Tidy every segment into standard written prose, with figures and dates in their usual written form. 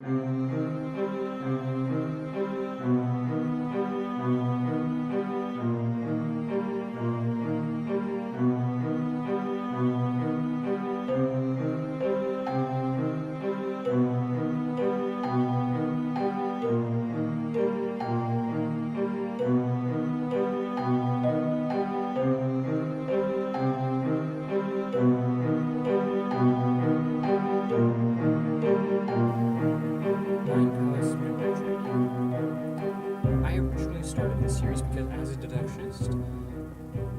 I originally started this series because as a deductionist,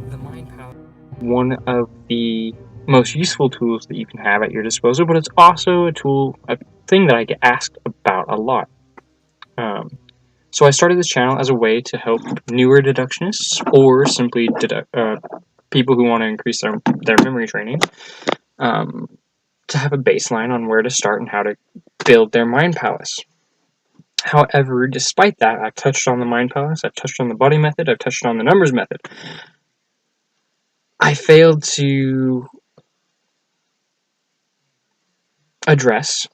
the mind palace is one of the most useful tools that you can have at your disposal, but it's also a thing that I get asked about a lot. So I started this channel as a way to help newer deductionists, or simply people who want to increase their memory training, to have a baseline on where to start and how to build their mind palace. However, despite that, I've touched on the mind palace, I've touched on the body method, I've touched on the numbers method. I failed to address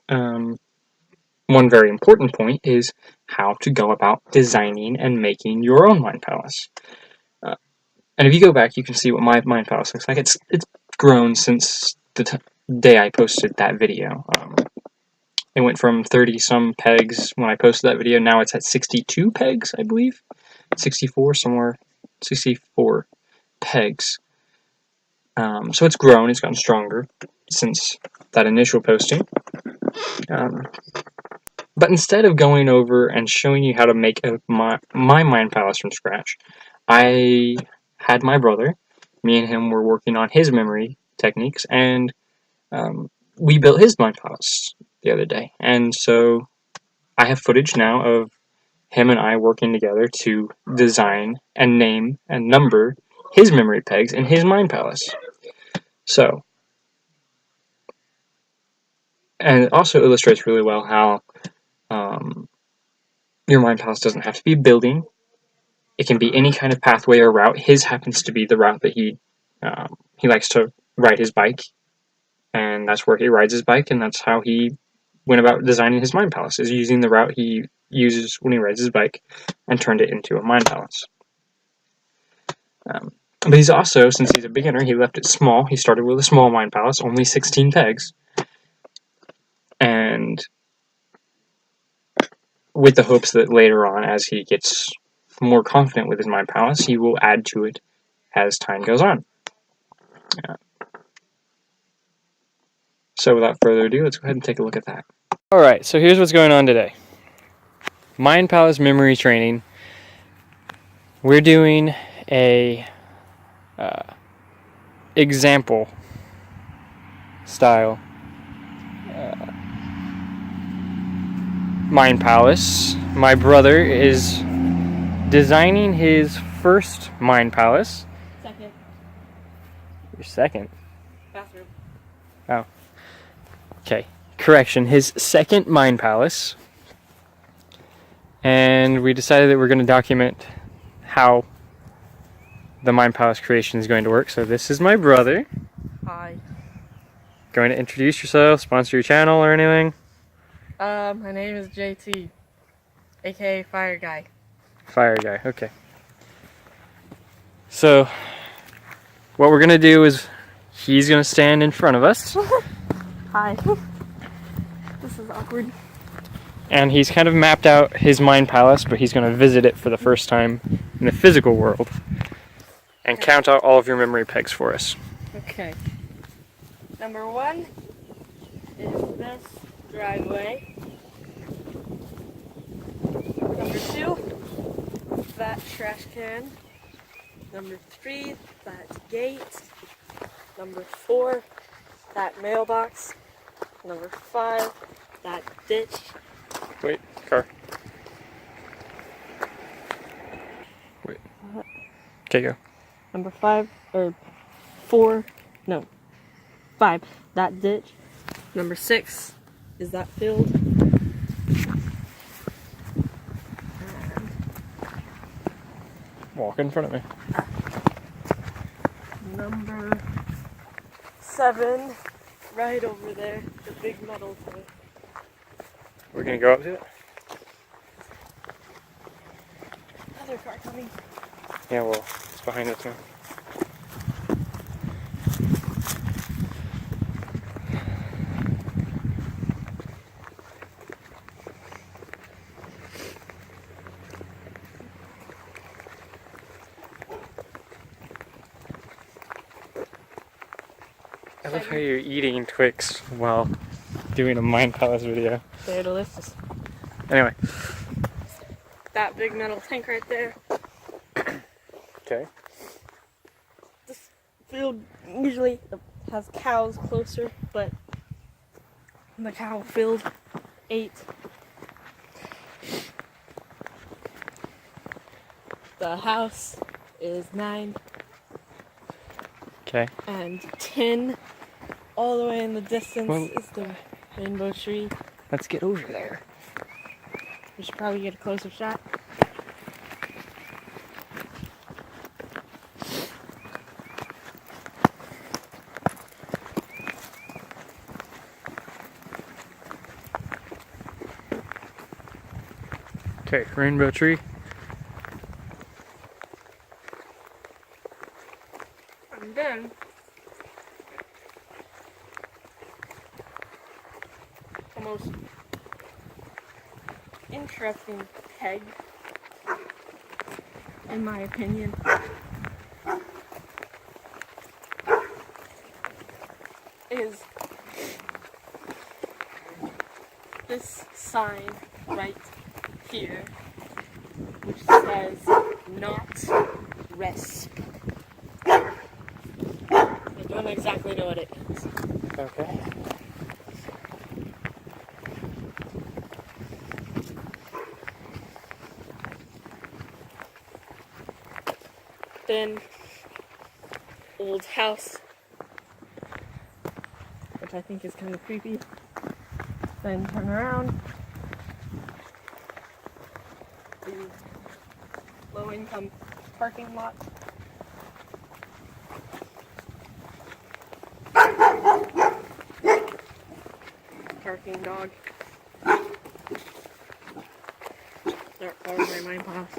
one very important point, is how to go about designing and making your own mind palace. And if you go back, you can see what my mind palace looks like. It's grown since the day I posted that video. It went from 30-some pegs when I posted that video. Now it's at 62 pegs, I believe. 64, somewhere. 64 pegs. So it's grown. It's gotten stronger since that initial posting. But instead of going over and showing you how to make my mind palace from scratch, I had my brother. Me and him were working on his memory techniques, and we built his mind palace the other day. And so I have footage now of him and I working together to design and name and number his memory pegs in his mind palace. So, and it also illustrates really well how your mind palace doesn't have to be a building. It can be any kind of pathway or route. His happens to be the route that he likes to ride his bike, and that's where he rides his bike, and that's how he went about designing his mind palace, is using the route he uses when he rides his bike and turned it into a mind palace. But he's also, since he's a beginner, he left it small. He started with a small mind palace, only 16 pegs, and with the hopes that later on, as he gets more confident with his mind palace, he will add to it as time goes on. So without further ado, let's go ahead and take a look at that. Alright, so here's what's going on today. Mind palace memory training. We're doing a example style mind palace. My brother is designing his first mind palace. Second. Your second? Bathroom. Oh. Okay. Correction. His second mind palace. And we decided that we're going to document how the mind palace creation is going to work. So this is my brother. Hi. Going to introduce yourself, sponsor your channel or anything? My name is JT, aka Fire Guy. Fire Guy, okay. So, what we're going to do is, he's going to stand in front of us. Hi. This is awkward. And he's kind of mapped out his mind palace, but he's going to visit it for the first time in the physical world. And count out all of your memory pegs for us. Okay. Number 1 is this driveway. Number 2, that trash can. Number 3, that gate. Number 4, that mailbox. Number 5, that ditch. Wait, car. Wait. Okay, go. Number 5, or 4, no, 5, that ditch. Number 6 is that field. Walk in front of me. Number 7, right over there, the big metal thing. We're gonna go up to it? Another car coming. Yeah, well, it's behind us now. I love how you're eating Twix while doing a Mind Palace video. They're delicious. Anyway. That big metal tank right there. Okay. This field usually has cows closer, but the cow field 8. The house is 9. Okay. And 10, all the way in the distance, is the rainbow tree. Let's get over there. We should probably get a closer shot. Okay, rainbow tree. And then the most interesting peg, in my opinion, is this sign right here, which says "not resp." I don't exactly know what it is. Okay. Then old house, which I think is kind of creepy. Then turn around. The low-income parking lot. Parking dog. They're all my mind palace.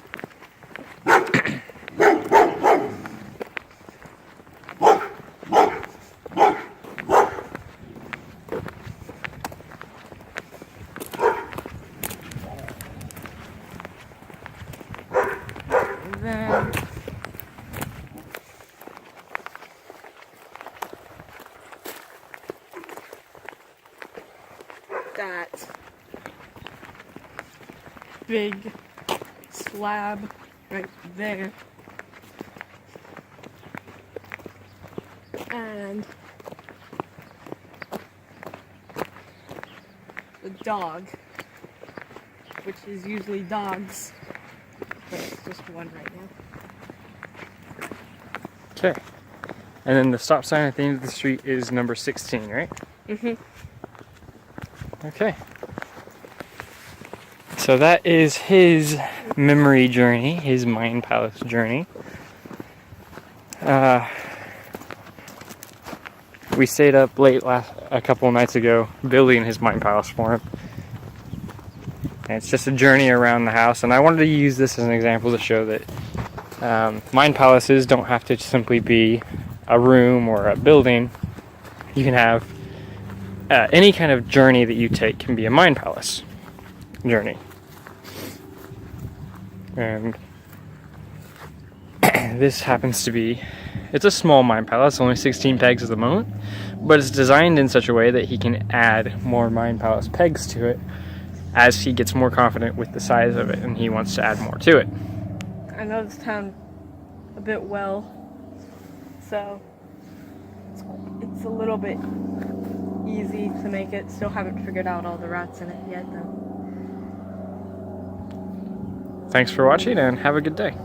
Then that big slab right there, and the dog, which is usually dogs, but it's just one right now. Okay. And then the stop sign at the end of the street is number 16, right? Mm-hmm. Okay. So that is his memory journey, his Mind Palace journey. We stayed up late a couple of nights ago building his Mind Palace for him. And it's just a journey around the house, and I wanted to use this as an example to show that Mind Palaces don't have to simply be a room or a building. You can have any kind of journey that you take can be a Mind Palace journey. And this happens to be, it's a small Mind Palace, only 16 pegs at the moment, but it's designed in such a way that he can add more Mind Palace pegs to it as he gets more confident with the size of it and he wants to add more to it. I know this town a bit well, so it's a little bit easy to make it. Still haven't figured out all the rats in it yet, though. Thanks for watching and have a good day.